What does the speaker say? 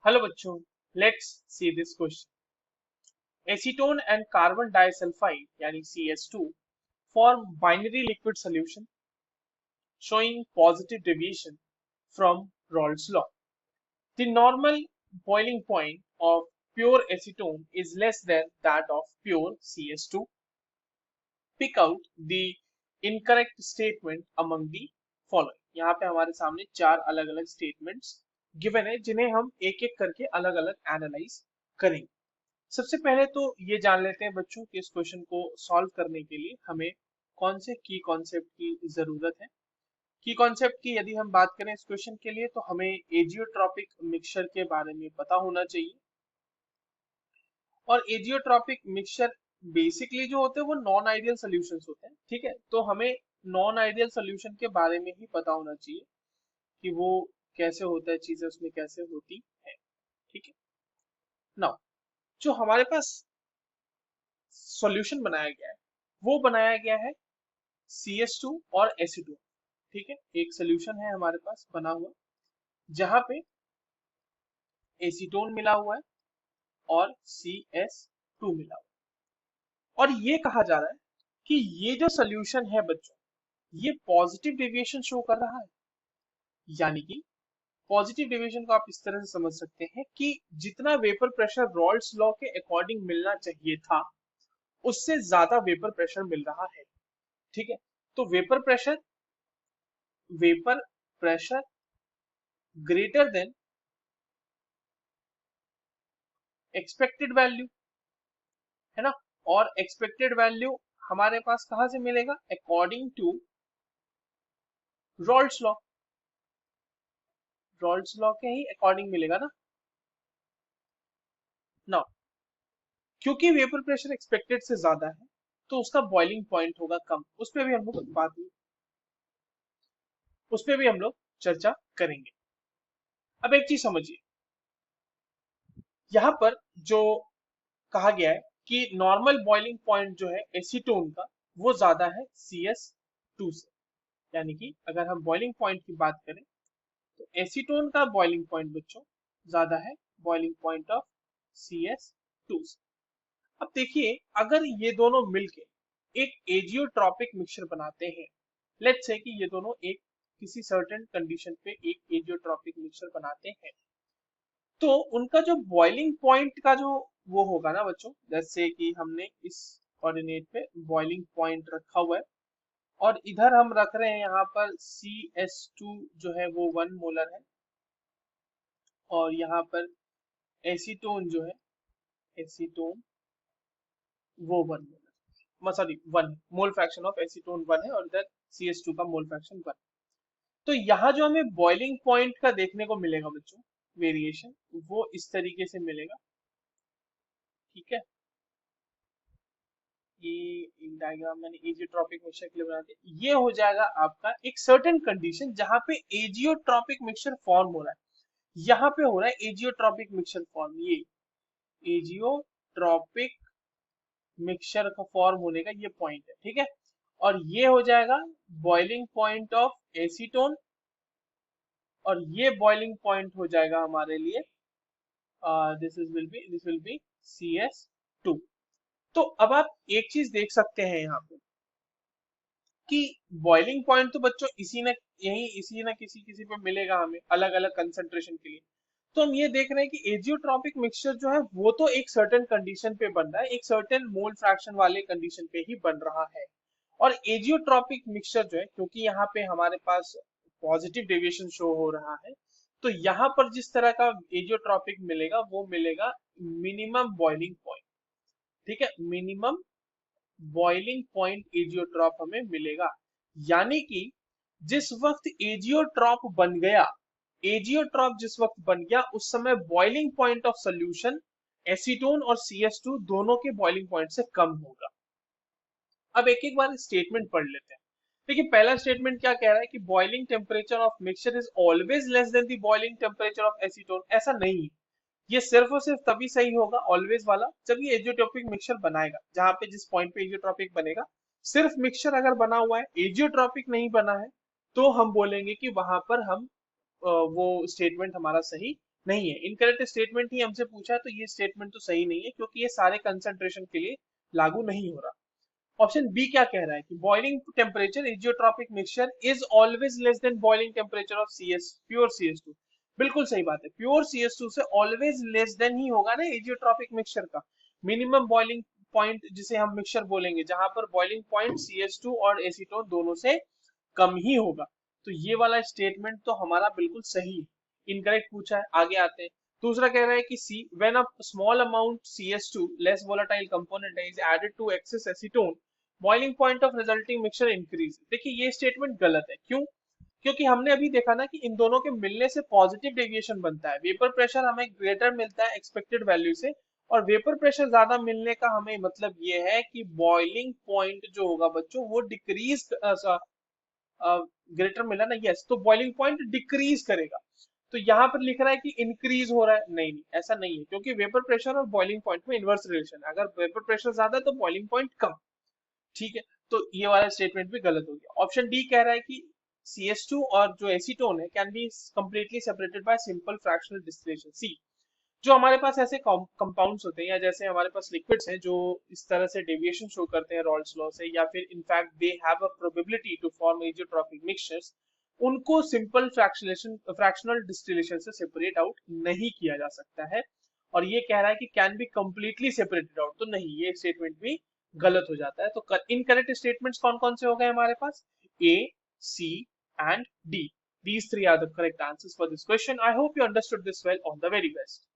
Hello बच्चों, let's see this question. Acetone and carbon disulphide यानी CS2 form binary liquid solution showing positive deviation from Raoult's law. The normal boiling point of pure acetone is less than that of pure CS2. Pick out the incorrect statement among the following. यहाँ पे हमारे सामने चार अलग अलग statements given है जिन्हें हम एक एक करके अलग अलग एनालाइज करेंगे। सबसे पहले तो ये जान लेते हैं बच्चों कि इस क्वेश्चन को सॉल्व करने के लिए हमें कौन से की कॉन्सेप्ट की जरूरत है। की कॉन्सेप्ट की यदि हम बात करें इस क्वेश्चन के लिए तो हमें एजियोट्रॉपिक मिक्सचर के बारे में पता होना चाहिए। और एजियोट्रॉपिक मिक्सचर बेसिकली जो होते हैं वो नॉन आइडियल सॉल्यूशंस होते हैं, ठीक है। तो हमें नॉन आइडियल सॉल्यूशन के बारे में ही पता होना चाहिए कि वो कैसे होता है, चीजें उसमें कैसे होती है, ठीक है। नाउ जो हमारे पास सॉल्यूशन बनाया गया है वो बनाया गया है CS2 और Ac2, ठीक है। एक सोल्यूशन है हमारे पास बना हुआ जहां पे एसीटोन मिला हुआ है और CS2 मिला हुआ है। और ये कहा जा रहा है कि ये जो सोल्यूशन है बच्चों, ये पॉजिटिव डेविएशन शो कर रहा है। यानी कि पॉजिटिव डेविएशन को आप इस तरह से समझ सकते हैं कि जितना वेपर प्रेशर रॉल्ट्स लॉ के अकॉर्डिंग मिलना चाहिए था उससे ज्यादा वेपर प्रेशर मिल रहा है, ठीक है। तो vapour pressure greater than expected value, है ना। और एक्सपेक्टेड वैल्यू हमारे पास कहां से मिलेगा? According to Raoult's law. Raoult's law के ही अकॉर्डिंग मिलेगा ना। नाउ क्योंकि वेपर प्रेशर एक्सपेक्टेड से ज्यादा है तो उसका बॉइलिंग पॉइंट होगा कम। उस पर भी हम लोग चर्चा करेंगे। अब एक चीज समझिए, यहाँ पर जो कहा गया है कि नॉर्मल बॉइलिंग पॉइंट जो है एसीटोन का वो ज्यादा है CS2 से। यानी कि अगर हम बॉइलिंग पॉइंट की बात करें तो एसीटोन का बॉइलिंग पॉइंट बच्चों ज्यादा है बॉइलिंग पॉइंट ऑफ CS2 से। अब देखिए, अगर ये दोनों मिलके एक एजियोट्रॉपिक मिक्सचर बनाते हैं, लेट्स से कि ये दोनों एक किसी सर्टेन कंडीशन पे एक एजियोट्रॉपिक मिक्सचर बनाते हैं, तो उनका जो बॉइलिंग पॉइंट का जो वो होगा ना बच्चों, जैसे कि हमने इस कोऑर्डिनेट पे बॉइलिंग पॉइंट रखा हुआ है और इधर हम रख रहे हैं यहाँ पर CS2 जो है वो 1 मोलर है और यहाँ पर एसीटोन जो है, एसीटोन वो 1 molar, sorry 1 mole fraction of acetone 1 है और इधर CS2 का मोल फ्रैक्शन 1। तो यहाँ जो हमें बॉइलिंग पॉइंट का देखने को मिलेगा बच्चों, वेरिएशन वो इस तरीके से मिलेगा, ठीक है। ये डायग्राम मैंने एजियोट्रॉपिक मिक्सचर के लिए बना दिया। ये हो जाएगा आपका एक सर्टेन कंडीशन जहां पे एजियोट्रॉपिक मिक्सचर फॉर्म हो रहा है। यहाँ पे हो रहा है एजियोट्रॉपिक मिक्सचर फॉर्म, ये एजियोट्रॉपिक मिक्सचर का फॉर्म होने का ये पॉइंट है, ठीक है। और ये हो जाएगा बॉइलिंग पॉइंट ऑफ एसीटोन और ये बॉइलिंग पॉइंट हो जाएगा हमारे लिए दिस विल बी CS2। तो अब आप एक चीज देख सकते हैं यहाँ पे कि बॉइलिंग पॉइंट तो बच्चों इसी ना किसी किसी पे मिलेगा हमें अलग अलग कंसंट्रेशन के लिए। तो हम ये देख रहे हैं कि एजियोट्रॉपिक मिक्सचर जो है वो तो एक सर्टेन कंडीशन पे बन रहा है, एक सर्टेन मोल फ्रैक्शन वाले कंडीशन पे ही बन रहा है। और एजियोट्रॉपिक मिक्सचर जो है, क्योंकि यहाँ पे हमारे पास पॉजिटिव डेविएशन शो हो रहा है, तो यहाँ पर जिस तरह का एजियोट्रॉपिक मिलेगा वो मिलेगा मिनिमम बॉइलिंग पॉइंट, ठीक है। मिनिमम बॉइलिंग पॉइंट एजियोट्रॉप हमें मिलेगा। यानी कि जिस वक्त एजियोट्रॉप जिस वक्त बन गया उस समय boiling point of solution acetone और CS2 दोनों के बॉइलिंग पॉइंट से कम होगा। अब एक एक बार स्टेटमेंट पढ़ लेते हैं। देखिए, पहला स्टेटमेंट क्या कह रहा है कि boiling temperature of mixture is always less then the boiling temperature of acetone. ऐसा नहीं है, ये सिर्फ और सिर्फ तभी सही होगा ऑलवेज वाला जब ये एजियोट्रॉपिक मिक्सचर बनाएगा। जहां पे जिस पॉइंट पे एजियोट्रॉपिक बनेगा, सिर्फ मिक्सचर अगर बना हुआ है एजियोट्रॉपिक नहीं बना है, तो हम बोलेंगे कि वहां पर हम वो स्टेटमेंट हमारा सही नहीं है, इनकरेक्ट स्टेटमेंट ही हमसे पूछा है, तो ये स्टेटमेंट तो सही नहीं है क्योंकि ये सारे कंसंट्रेशन के लिए लागू नहीं हो रहा। ऑप्शन बी क्या कह रहा है कि boiling temperature azeotropic mixture is always less than boiling temperature of CS pure CS two. बिल्कुल सही बात है, प्योर सीएस टू से ऑलवेज लेस देन ही होगा ना इजियोट्रॉपिक मिक्सचर का। मिनिमम बॉइलिंग पॉइंट जिसे हम मिक्सचर बोलेंगे, जहां पर बॉइलिंग पॉइंट सीएस टू और एसीटोन दोनों से कम ही होगा। तो ये वाला स्टेटमेंट तो हमारा बिल्कुल सही है। इनकरेक्ट पूछा है, आगे आते हैं। दूसरा कह रहा है कि C when a small amount CS two less volatile component is added to excess acetone boiling point of resulting mixture increase. देखिए ये स्टेटमेंट गलत है, क्यों? क्योंकि हमने अभी देखा ना कि इन दोनों के मिलने से पॉजिटिव डेविएशन बनता है, वेपर प्रेशर हमें ग्रेटर मिलता है एक्सपेक्टेड वैल्यू से, और वेपर प्रेशर ज्यादा मिलने का हमें मतलब ये है कि बॉइलिंग पॉइंट जो होगा बच्चों वो डिक्रीज, ग्रेटर मिला ना, यस, तो बॉइलिंग पॉइंट डिक्रीज करेगा। तो यहाँ पर लिख रहा है कि इंक्रीज हो रहा है, नहीं नहीं ऐसा नहीं है, क्योंकि वेपर प्रेशर और बॉइलिंग पॉइंट में इनवर्स रिलेशन है, अगर वेपर प्रेशर ज्यादा है तो बॉइलिंग पॉइंट कम। ठीक है, तो ये वाला स्टेटमेंट भी गलत हो गया। ऑप्शन डी कह रहा है कि सीएस टू और जो एसीटोन है can be completely separated by simple fractional distillation. C जो हमारे पास ऐसे कंपाउंड्स होते हैं, या जैसे हमारे पास लिक्विड्स हैं जो इस तरह से डेविएशन शो करते हैं रॉल्स लॉ से, या फिर in fact they have a probability to form azeotropic mixtures, उनको सिंपल फ्रैक्शनल डिस्टिलेशन से सेपरेट आउट नहीं किया जा सकता है। और ये कह रहा है कि can be completely separated out, तो नहीं, ये स्टेटमेंट भी गलत हो जाता है। तो इनकरेक्ट स्टेटमेंट्स कौन कौन से हो गए हमारे पास? A, C and D. These three are the correct answers for this question. I hope you understood this well. All the very best.